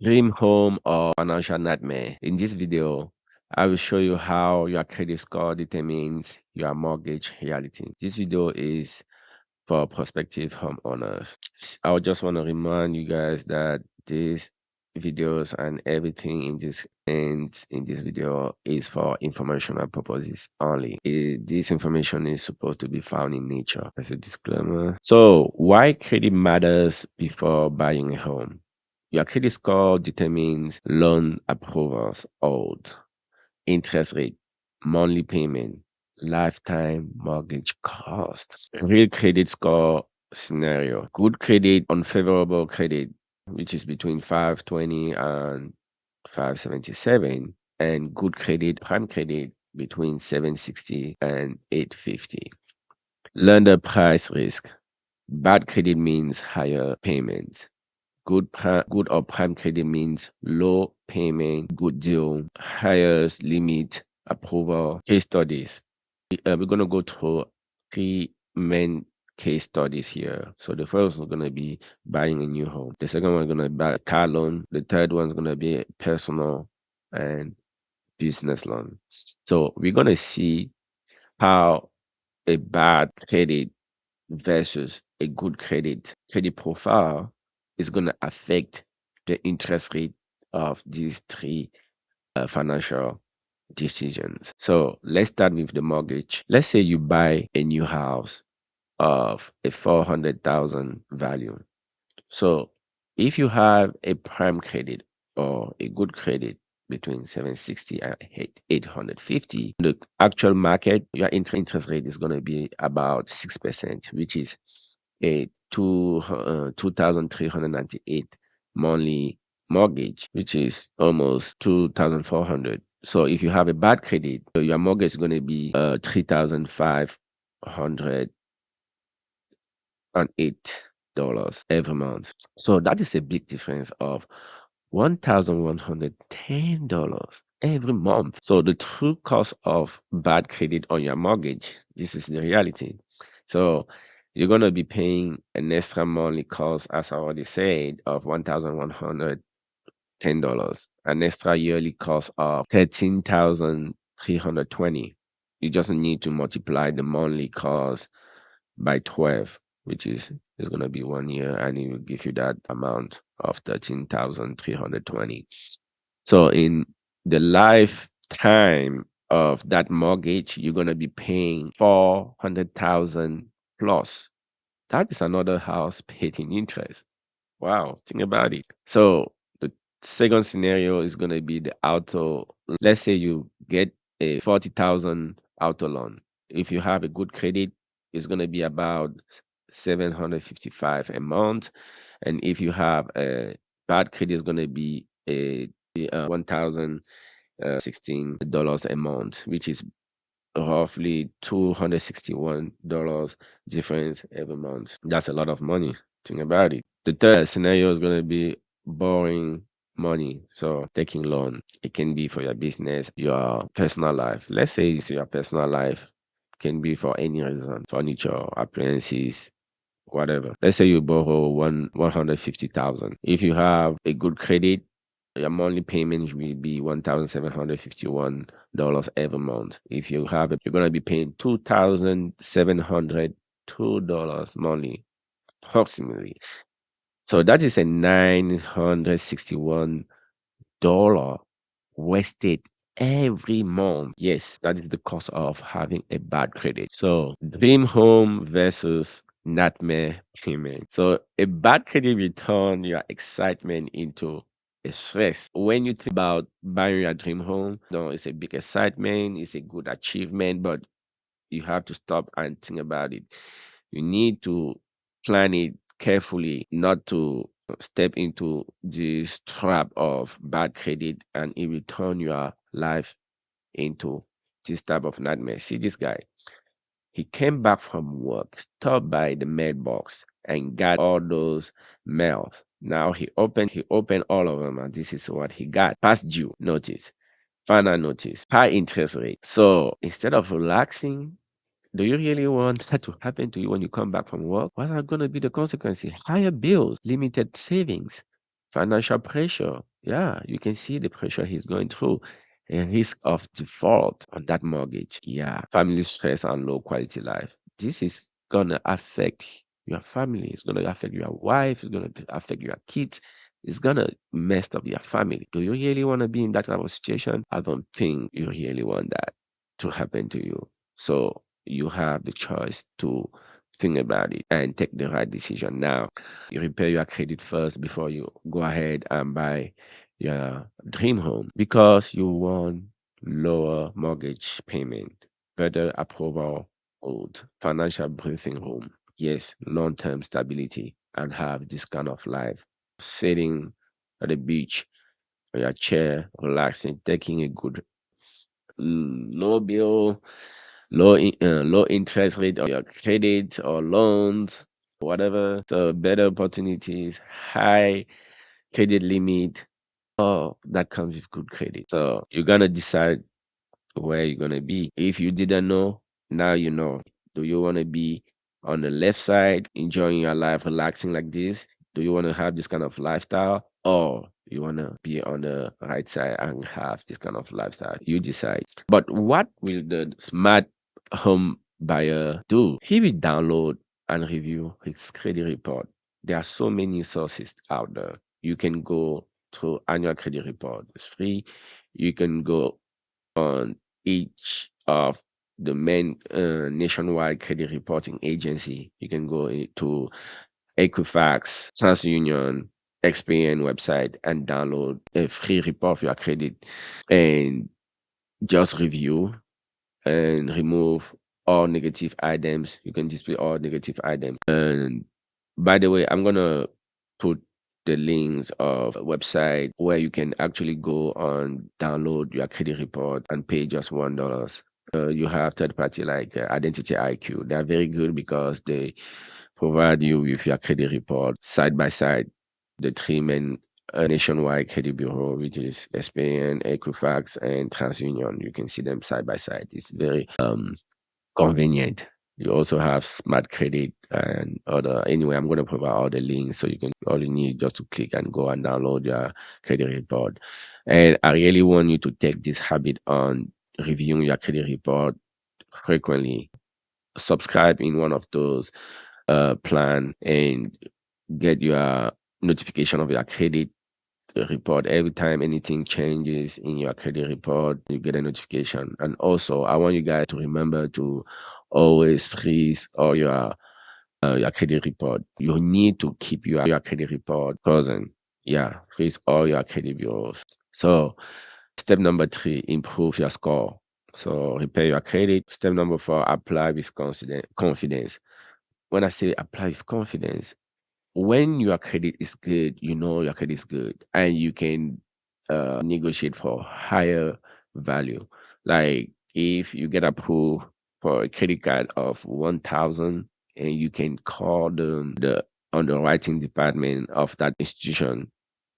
Dream home or financial nightmare. In this video, I will show you how your credit score determines your mortgage reality. This video is for prospective homeowners. I would just want to remind you guys that these videos and everything in this video is for informational purposes only. This information is supposed to be found in nature as a disclaimer. So, why credit matters before buying a home? Your credit score determines loan approvals, hold, interest rate, monthly payment, lifetime mortgage cost. Real credit score scenario. Good credit, unfavorable credit, which is between 520 and 577, and good credit, prime credit, between 760 and 850. Lender price risk. Bad credit means higher payments. Good or prime credit means low payment, good deal, highest limit, approval. Case studies. We're going to go through three main case studies here. So the first is going to be buying a new home. The second one is going to be a car loan. The third one is going to be personal and business loan. So we're going to see how a bad credit versus a good credit profile is going to affect the interest rate of these three financial decisions. So let's start with the mortgage. Let's say you buy a new house of a 400,000 value. So if you have a prime credit or a good credit between 760 and 850, the actual market, your interest rate is going to be about 6%, which is a 2,398 monthly mortgage, which is almost 2,400. So if you have a bad credit, your mortgage is going to be 3,508 dollars every month. So that is a big difference of $1,110 every month. So the true cost of bad credit on your mortgage, this is the reality. So you're gonna be paying an extra monthly cost, as I already said, of $1,110, an extra yearly cost of 13,320. You just need to multiply the monthly cost by 12, which is going to be 1 year, and it will give you that amount of 13,320. So in the lifetime of that mortgage, you're going to be paying 400,000 plus. That is another house paid in interest. Wow, think about it. So the second scenario is going to be the auto. Let's say you get a 40,000 auto loan. If you have a good credit, it's going to be about 755 a month. And if you have a bad credit, it's going to be a $1,016 a month, which is roughly $261 difference every month. That's a lot of money. Think about it. The third scenario is going to be borrowing money. So taking loan. It can be for your business, your personal life. Let's say it's your personal life. Can be for any reason, furniture, appliances, whatever. Let's say you borrow 150,000. If you have a good credit, your monthly payment will be $1,751 every month. If you have it, you're gonna be paying $2,702 monthly, approximately. So that is a $961 wasted every month. Yes, that is the cost of having a bad credit. So dream home versus nightmare payment. So a bad credit will turn your excitement into a stress. When you think about buying your dream home, no, it's a big excitement, it's a good achievement, but you have to stop and think about it. You need to plan it carefully, not to step into this trap of bad credit, and it will turn your life into this type of nightmare. See this guy. He came back from work, stopped by the mailbox, and got all those mails. Now he opened all of them, and this is what he got. Past due notice, final notice, high interest rate. So instead of relaxing, do you really want that to happen to you when you come back from work? What are going to be the consequences? Higher bills, limited savings, financial pressure, Yeah, you can see the pressure he's going through. A risk of default on that mortgage. Yeah, family stress and low quality life. This is gonna affect your family. It's gonna affect your wife. It's gonna affect your kids. It's gonna mess up your family. Do you really want to be in that type of situation? I don't think you really want that to happen to you. So you have the choice to think about it and take the right decision now. You repair your credit first before you go ahead and buy your dream home because you want lower mortgage payment, better approval code, financial breathing room, yes, long-term stability, and have this kind of life. Sitting at the beach on your chair, relaxing, taking a good low bill, low interest rate on your credit or loans, whatever. So better opportunities, high credit limit. Oh, that comes with good credit. So you're gonna decide where you're gonna be. If you didn't know, now you know. Do you wanna be on the left side, enjoying your life, relaxing like this? Do you wanna have this kind of lifestyle? Or you wanna be on the right side and have this kind of lifestyle? You decide. But what will the smart home buyer do? He will download and review his credit report. There are so many sources out there. You can go to annual credit report. It's free. You can go on each of the main nationwide credit reporting agency. You can go to Equifax, TransUnion, Experian website and download a free report of your credit and just review and remove all negative items. You can display all negative items. And by the way, I'm gonna put the links of a website where you can actually go on download your credit report and pay just $1. You have third party like Identity IQ. They are very good because they provide you with your credit report side by side. The three main nationwide credit bureau, which is Experian, Equifax, and TransUnion. You can see them side by side. It's very convenient. You also have smart credit and other. Anyway, I'm going to provide all the links so you can all you need just to click and go and download your credit report. And I really want you to take this habit on reviewing your credit report frequently. Subscribe in one of those plan and get your notification of your credit report every time anything changes in your credit report. You get a notification. And also, I want you guys to remember to always freeze all your credit report. You need to keep your credit report frozen. Yeah, freeze all your credit bureaus. So, step number 3, improve your score. So, repair your credit. Step number 4, apply with confidence. When I say apply with confidence, when your credit is good, you know your credit is good, and you can negotiate for higher value. Like if you get approved for a credit card of 1,000, and you can call the underwriting department of that institution,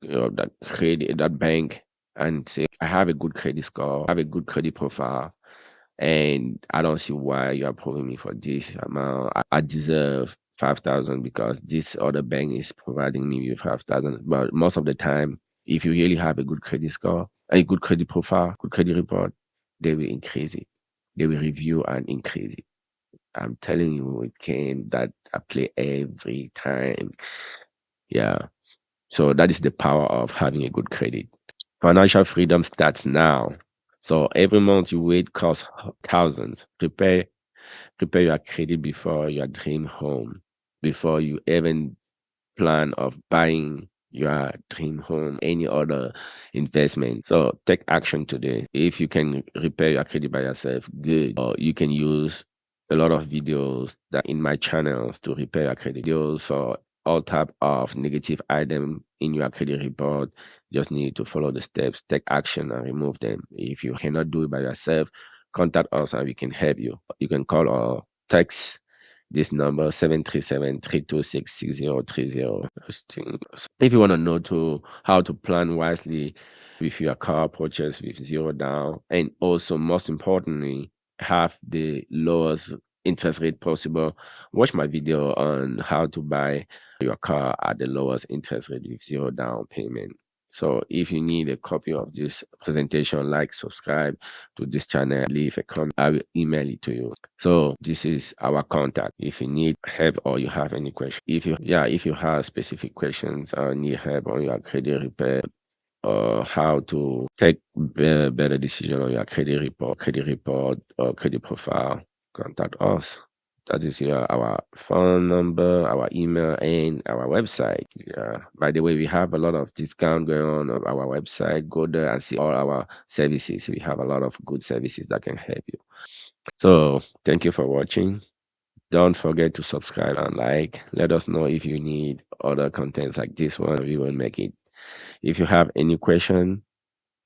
that credit, that bank, and say, I have a good credit score, I have a good credit profile, and I don't see why you're approving me for this amount. I deserve 5,000 because this other bank is providing me with 5,000. But most of the time, if you really have a good credit score, a good credit profile, good credit report, they will increase it. They will review and increase it. I'm telling you, it can that I play every time. Yeah. So that is the power of having a good credit. Financial freedom starts now. So every month you wait costs thousands. Prepare your credit before your dream home, before you even plan of buying your dream home, any other investment. So take action today. If you can repair your credit by yourself, good. Or you can use a lot of videos that in my channels to repair your credit. Videos for all type of negative item in your credit report. Just need to follow the steps, take action and remove them. If you cannot do it by yourself, contact us and we can help you. You can call or text this number 737-326-6030. If you want to know how to plan wisely with your car purchase with zero down, and also most importantly, have the lowest interest rate possible, watch my video on how to buy your car at the lowest interest rate with zero down payment. So if you need a copy of this presentation, like, subscribe to this channel, leave a comment, I will email it to you. So this is our contact. If you need help or you have any question, if you have specific questions or need help on your credit repair or how to take better decision on your credit report or credit profile, contact us. That is our phone number, our email, and our website. Yeah. By the way, we have a lot of discount going on our website. Go there and see all our services. We have a lot of good services that can help you. So thank you for watching. Don't forget to subscribe and like. Let us know if you need other contents like this one. We will make it. If you have any question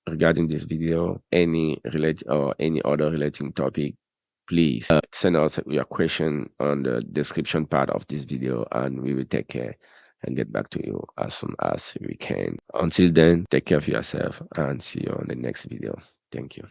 regarding this video, any other relating topic, please send us your question on the description part of this video, and we will take care and get back to you as soon as we can. Until then, take care of yourself and see you on the next video. Thank you.